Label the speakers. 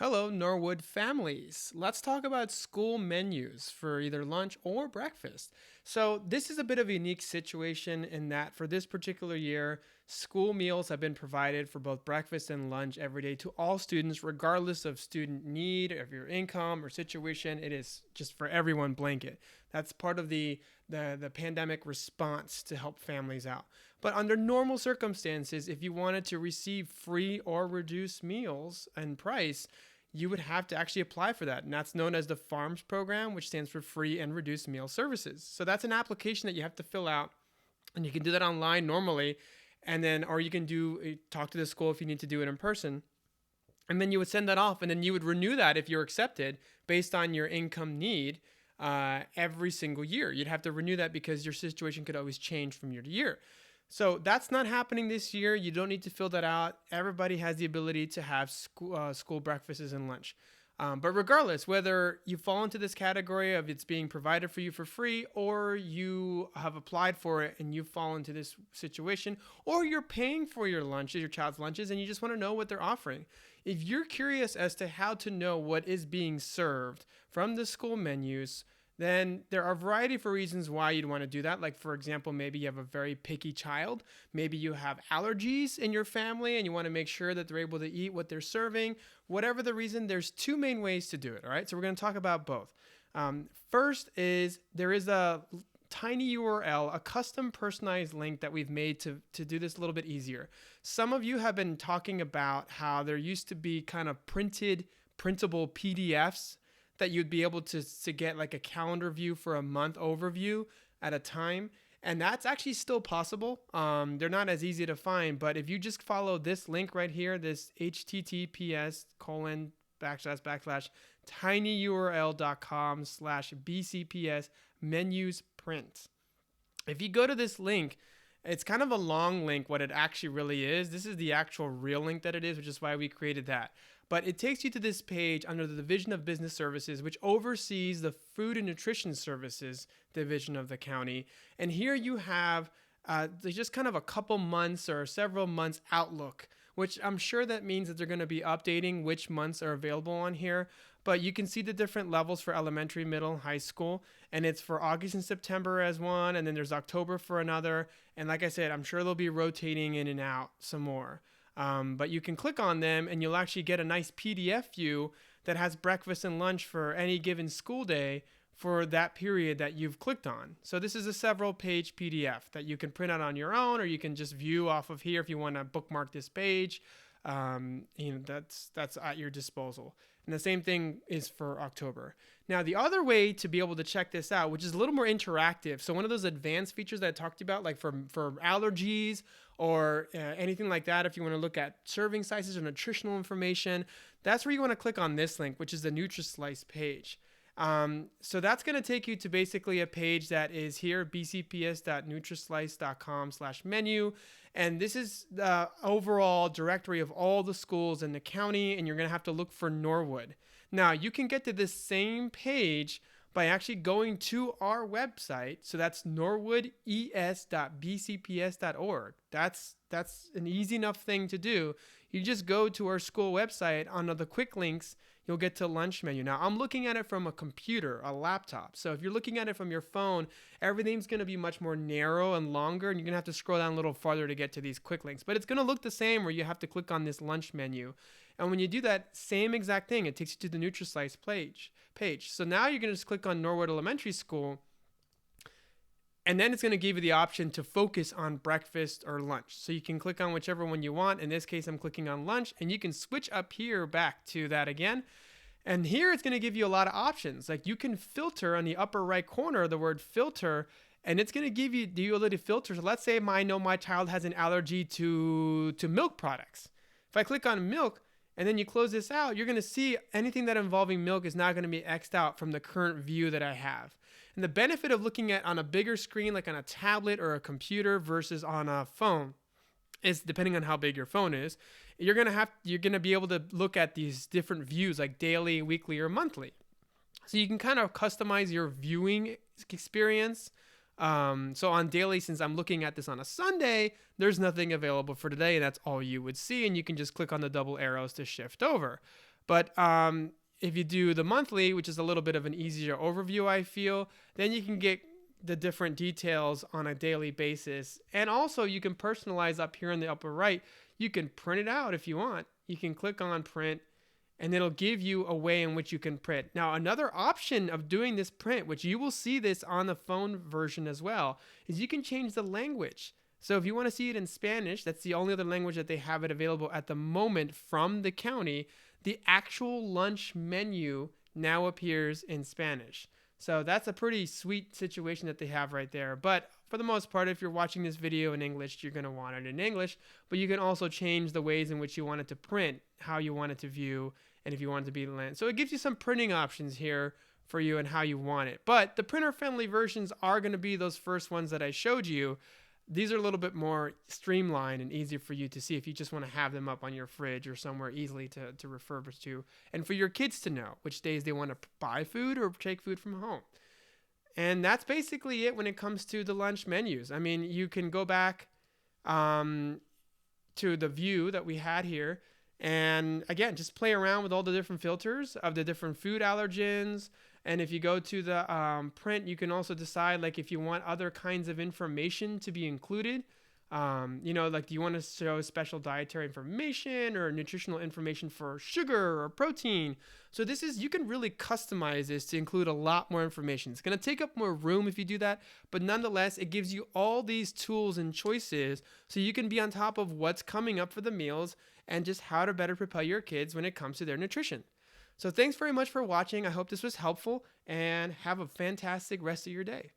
Speaker 1: Hello, Norwood families. Let's talk about school menus for either lunch or breakfast. So, this is a bit of a unique situation in that for this particular year, school meals have been provided for both breakfast and lunch every day to all students, regardless of student need, of your income or situation. It is just for everyone blanket. That's part of the pandemic response to help families out. But under normal circumstances, if you wanted to receive free or reduced meals and price, you would have to actually apply for that. And that's known as the FARMS program, which stands for Free and Reduced Meal Services. So that's an application that you have to fill out, and you can do that online normally. And then, or you can talk to the school if you need to do it in person. And then you would send that off, and then you would renew that if you're accepted based on your income need every single year. You'd have to renew that because your situation could always change from year to year. So that's not happening this year. You don't need to fill that out. Everybody has the ability to have school breakfasts and lunch. But regardless, whether you fall into this category of it's being provided for you for free, or you have applied for it and you fall into this situation, or you're paying for your lunches, your child's lunches, and you just want to know what they're offering. If you're curious as to how to know what is being served from the school menus, then there are a variety of reasons why you'd want to do that. Like, for example, maybe you have a very picky child. Maybe you have allergies in your family and you want to make sure that they're able to eat what they're serving. Whatever the reason, there's two main ways to do it. All right. So we're going to talk about both. First is there is a tiny URL, a custom personalized link that we've made to do this a little bit easier. Some of you have been talking about how there used to be kind of printable PDFs that you'd be able to get like a calendar view for a month overview at a time. And that's actually still possible. They're not as easy to find, but if you just follow this link right here, this https://tinyurl.com/bcps menus print. If you go to this link, it's kind of a long link what it actually really is. This is the actual real link that it is, which is why we created that. But it takes you to this page under the Division of Business Services, which oversees the Food and Nutrition Services division of the county. And here you have just kind of a couple months or several months outlook, which I'm sure that means that they're going to be updating which months are available on here. But you can see the different levels for elementary, middle, high school. And it's for August and September as one. And then there's October for another. And like I said, I'm sure they'll be rotating in and out some more. But you can click on them and you'll actually get a nice PDF view that has breakfast and lunch for any given school day for that period that you've clicked on. So this is a several page PDF that you can print out on your own, or you can just view off of here if you want to bookmark this page. That's at your disposal. And the same thing is for October. Now, the other way to be able to check this out, which is a little more interactive, so one of those advanced features that I talked about, like for allergies or anything like that, if you want to look at serving sizes or nutritional information, that's where you want to click on this link, which is the NutriSlice page. So that's going to take you to basically a page that is here, bcps.nutrislice.com/menu. And this is the overall directory of all the schools in the county, and you're going to have to look for Norwood. Now, you can get to this same page by actually going to our website. So that's norwoodes.bcps.org. That's an easy enough thing to do. You just go to our school website. Under the quick links, you'll get to lunch menu. Now, I'm looking at it from a computer, a laptop. So if you're looking at it from your phone, everything's going to be much more narrow and longer, and you're going to have to scroll down a little farther to get to these quick links. But it's going to look the same where you have to click on this lunch menu. And when you do that same exact thing, it takes you to the NutriSlice page. So now you're going to just click on Norwood Elementary School, and then it's going to give you the option to focus on breakfast or lunch. So you can click on whichever one you want. In this case, I'm clicking on lunch, and you can switch up here back to that again. And here it's going to give you a lot of options. Like you can filter on the upper right corner, the word filter, and it's going to give you the ability to filter. So let's say I know my child has an allergy to milk products. If I click on milk, and then you close this out, you're going to see anything that involving milk is now going to be X'd out from the current view that I have. And the benefit of looking at on a bigger screen, like on a tablet or a computer versus on a phone, is depending on how big your phone is, you're going to be able to look at these different views like daily, weekly, or monthly. So you can kind of customize your viewing experience. So on daily, since I'm looking at this on a Sunday, there's nothing available for today. And that's all you would see. And you can just click on the double arrows to shift over. But if you do the monthly, which is a little bit of an easier overview, I feel, then you can get the different details on a daily basis. And also you can personalize up here in the upper right. You can print it out if you want. You can click on print and it'll give you a way in which you can print. Now, another option of doing this print, which you will see this on the phone version as well, is you can change the language. So if you want to see it in Spanish, that's the only other language that they have it available at the moment from the county, the actual lunch menu now appears in Spanish. So that's a pretty sweet situation that they have right there. But for the most part, if you're watching this video in English, you're going to want it in English. But you can also change the ways in which you want it to print, how you want it to view, and if you want it to be land. So it gives you some printing options here for you and how you want it. But the printer-friendly versions are going to be those first ones that I showed you. These are a little bit more streamlined and easier for you to see if you just want to have them up on your fridge or somewhere easily to refer to. And for your kids to know which days they want to buy food or take food from home. And that's basically it when it comes to the lunch menus. I mean, you can go back to the view that we had here. And again, just play around with all the different filters of the different food allergens. And if you go to the print, you can also decide like if you want other kinds of information to be included. Like do you want to show special dietary information or nutritional information for sugar or protein? So you can really customize this to include a lot more information. It's going to take up more room if you do that, but nonetheless, it gives you all these tools and choices so you can be on top of what's coming up for the meals and just how to better prepare your kids when it comes to their nutrition. So thanks very much for watching. I hope this was helpful and have a fantastic rest of your day.